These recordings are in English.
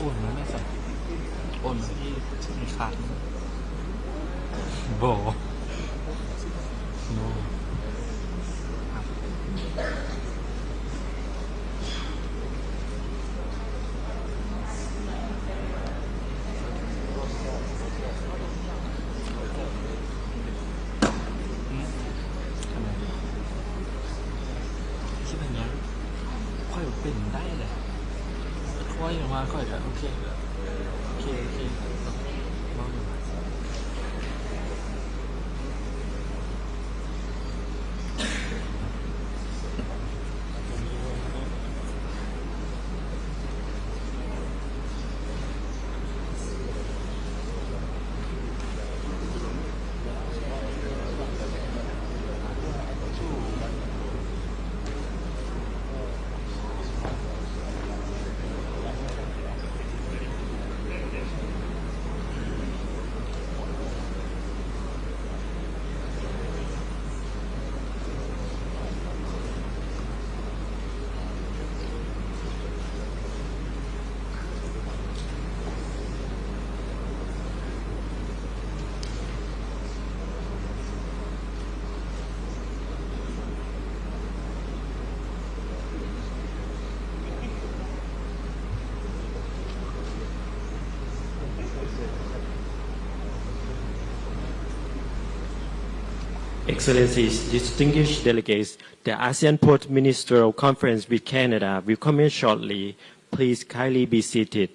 อุ่นนะไม่ใส่อุ่นที่มีขาดโบโนคิดอย่างนี้ค่อยเป็นได้เลยค่อยมาค่อยจะโอเคลองดู Excellencies, distinguished delegates, the ASEAN Port Ministerial Conference with Canada will commence shortly. Please kindly be seated.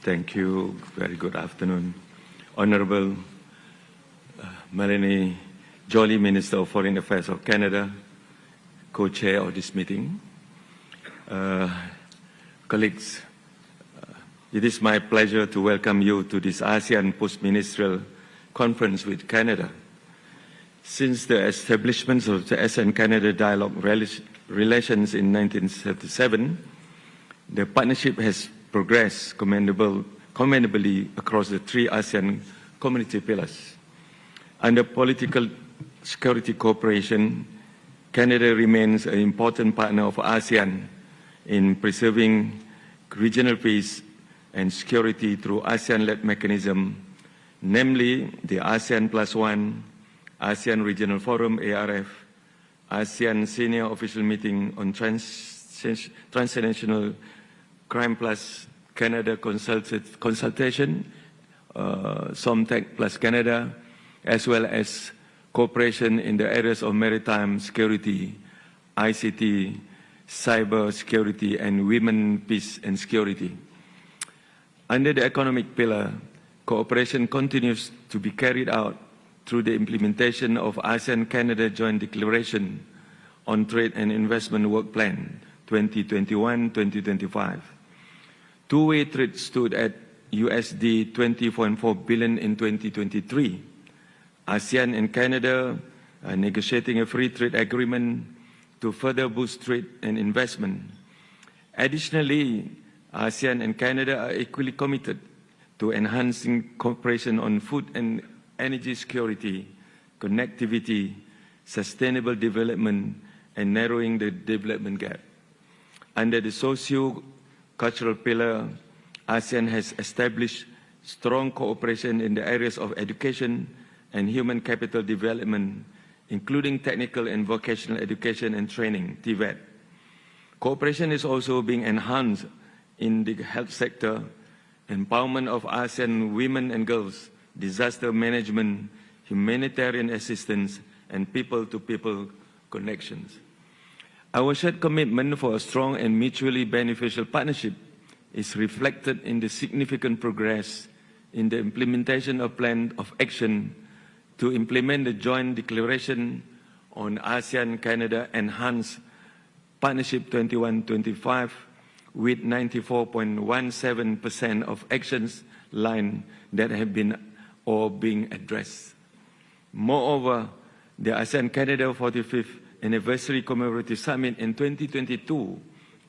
Thank you. Very good afternoon. Honorable Melanie Joly, Minister of Foreign Affairs of Canada, co-chair of this meeting. Colleagues, it is my pleasure to welcome you to this ASEAN Post-Ministerial Conference with Canada. Since the establishment of the ASEAN-Canada Dialogue relations in 1977, the partnership has progressed commendably across the three ASEAN community pillars. Under political security cooperation, Canada remains an important partner of ASEAN in preserving regional peace and security through ASEAN-led mechanism, namely the ASEAN+1, ASEAN Regional Forum, ARF, ASEAN Senior Official Meeting on Transnational Crime plus Canada Consultation, SOMTEC plus Canada, as well as cooperation in the areas of maritime security, ICT, cyber security, and women, peace and security. Under the economic pillar, cooperation continues to be carried out through the implementation of ASEAN-Canada Joint Declaration on Trade and Investment Work Plan 2021-2025. Two-way trade stood at USD 20.4 billion in 2023. ASEAN and Canada are negotiating a free trade agreement to further boost trade and investment. Additionally, ASEAN and Canada are equally committed to enhancing cooperation on food and energy security, connectivity, sustainable development, and narrowing the development gap. Under the socio-cultural pillar, ASEAN has established strong cooperation in the areas of education and human capital development, including technical and vocational education and training, TVET. Cooperation is also being enhanced in the health sector, empowerment of ASEAN women and girls, disaster management, humanitarian assistance, and people-to-people connections. Our shared commitment for a strong and mutually beneficial partnership is reflected in the significant progress in the implementation of plan of action to implement the Joint Declaration on ASEAN-Canada Enhanced Partnership 21-25, with 94.17% of actions line that have been or being addressed. Moreover, the ASEAN-Canada 45th Anniversary Commemorative Summit in 2022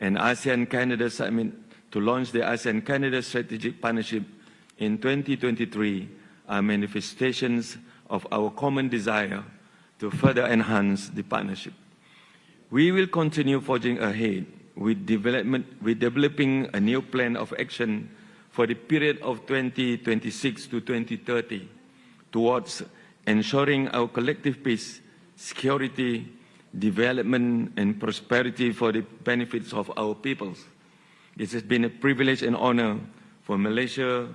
and ASEAN-Canada Summit to launch the ASEAN-Canada Strategic Partnership in 2023 are manifestations of our common desire to further enhance the partnership. We will continue forging ahead with developing a new plan of action for the period of 2026 to 2030 towards ensuring our collective peace, security, development, and prosperity for the benefits of our peoples. It has been a privilege and honor for Malaysia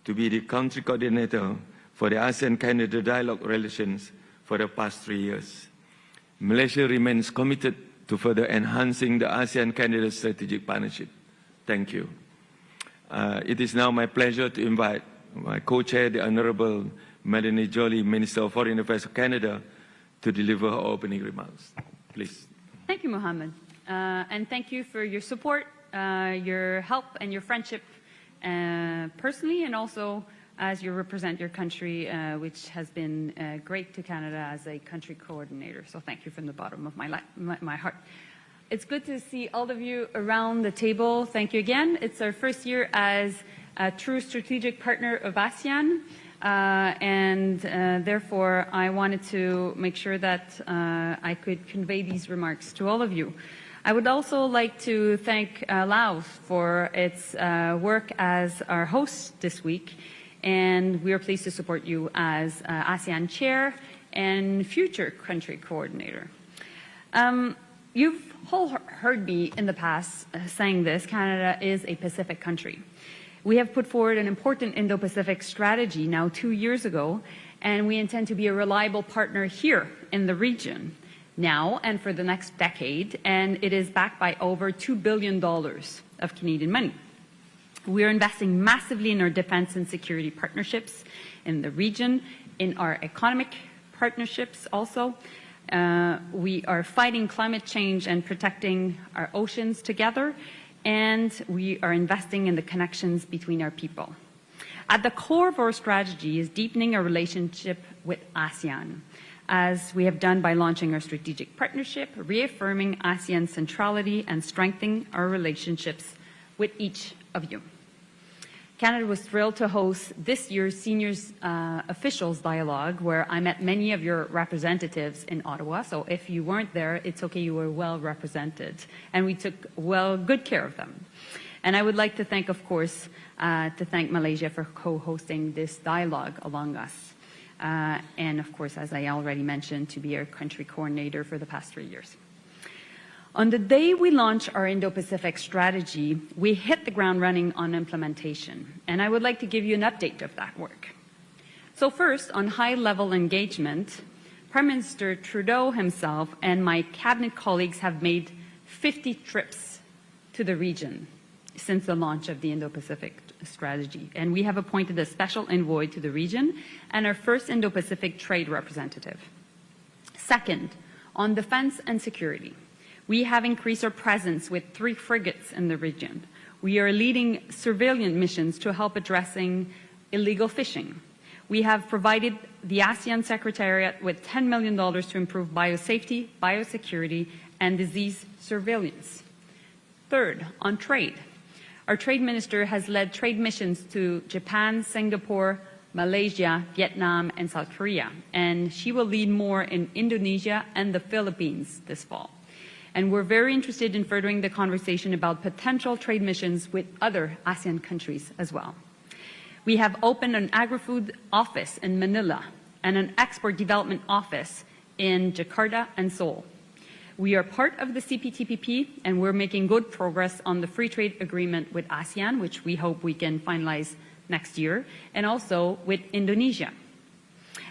to be the country coordinator for the ASEAN-Canada Dialogue relations for the past 3 years. Malaysia remains committed to further enhancing the ASEAN-Canada Strategic Partnership. Thank you. It is now my pleasure to invite my co-chair, the Honorable Melanie Joly, Minister of Foreign Affairs of Canada, to deliver her opening remarks. Please. Thank you, Mohammed. And thank you for your support, your help, and your friendship personally, and also as you represent your country, which has been great to Canada as a country coordinator. So thank you from the bottom of my heart. It's good to see all of you around the table. Thank you again. It's our first year as a true strategic partner of ASEAN. Therefore, I wanted to make sure that I could convey these remarks to all of you. I would also like to thank Laos for its work as our host this week. And we are pleased to support you as ASEAN Chair and future country coordinator. You've all heard me in the past saying this: Canada is a Pacific country. We have put forward an important Indo-Pacific strategy now 2 years ago, and we intend to be a reliable partner here in the region now and for the next decade, and it is backed by over $2 billion of Canadian money. We are investing massively in our defense and security partnerships in the region, in our economic partnerships also. We are fighting climate change and protecting our oceans together, and we are investing in the connections between our people. At the core of our strategy is deepening our relationship with ASEAN, as we have done by launching our strategic partnership, reaffirming ASEAN's centrality and strengthening our relationships with each of you. Canada was thrilled to host this year's Seniors Officials Dialogue, where I met many of your representatives in Ottawa. So if you weren't there, it's okay, you were well represented. And we took good care of them. And I would like to thank, of course, thank Malaysia for co-hosting this dialogue along us. And of course, as I already mentioned, to be our country coordinator for the past 3 years. On the day we launched our Indo-Pacific strategy, we hit the ground running on implementation, and I would like to give you an update of that work. So first, on high-level engagement, Prime Minister Trudeau himself and my cabinet colleagues have made 50 trips to the region since the launch of the Indo-Pacific strategy, and we have appointed a special envoy to the region and our first Indo-Pacific trade representative. Second, on defense and security, we have increased our presence with 3 frigates in the region. We are leading surveillance missions to help addressing illegal fishing. We have provided the ASEAN Secretariat with $10 million to improve biosafety, biosecurity, and disease surveillance. Third, on trade. Our trade minister has led trade missions to Japan, Singapore, Malaysia, Vietnam, and South Korea, and she will lead more in Indonesia and the Philippines this fall. And we're very interested in furthering the conversation about potential trade missions with other ASEAN countries as well. We have opened an agri-food office in Manila and an export development office in Jakarta and Seoul. We are part of the CPTPP, and we're making good progress on the free trade agreement with ASEAN, which we hope we can finalize next year, and also with Indonesia.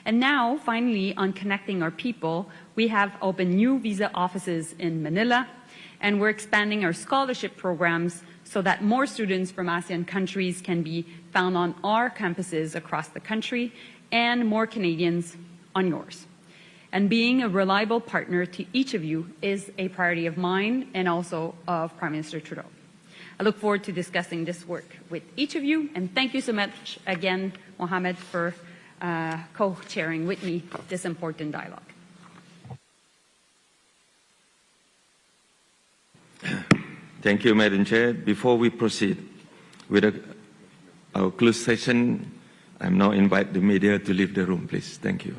And now, finally, on connecting our people, we have opened new visa offices in Manila, and we're expanding our scholarship programs so that more students from ASEAN countries can be found on our campuses across the country and more Canadians on yours. And being a reliable partner to each of you is a priority of mine and also of Prime Minister Trudeau. I look forward to discussing this work with each of you, and thank you so much again, Mohammed, for co-chairing with me this important dialogue. Thank you, Madam Chair. Before we proceed with our closed session, I now invite the media to leave the room, please. Thank you.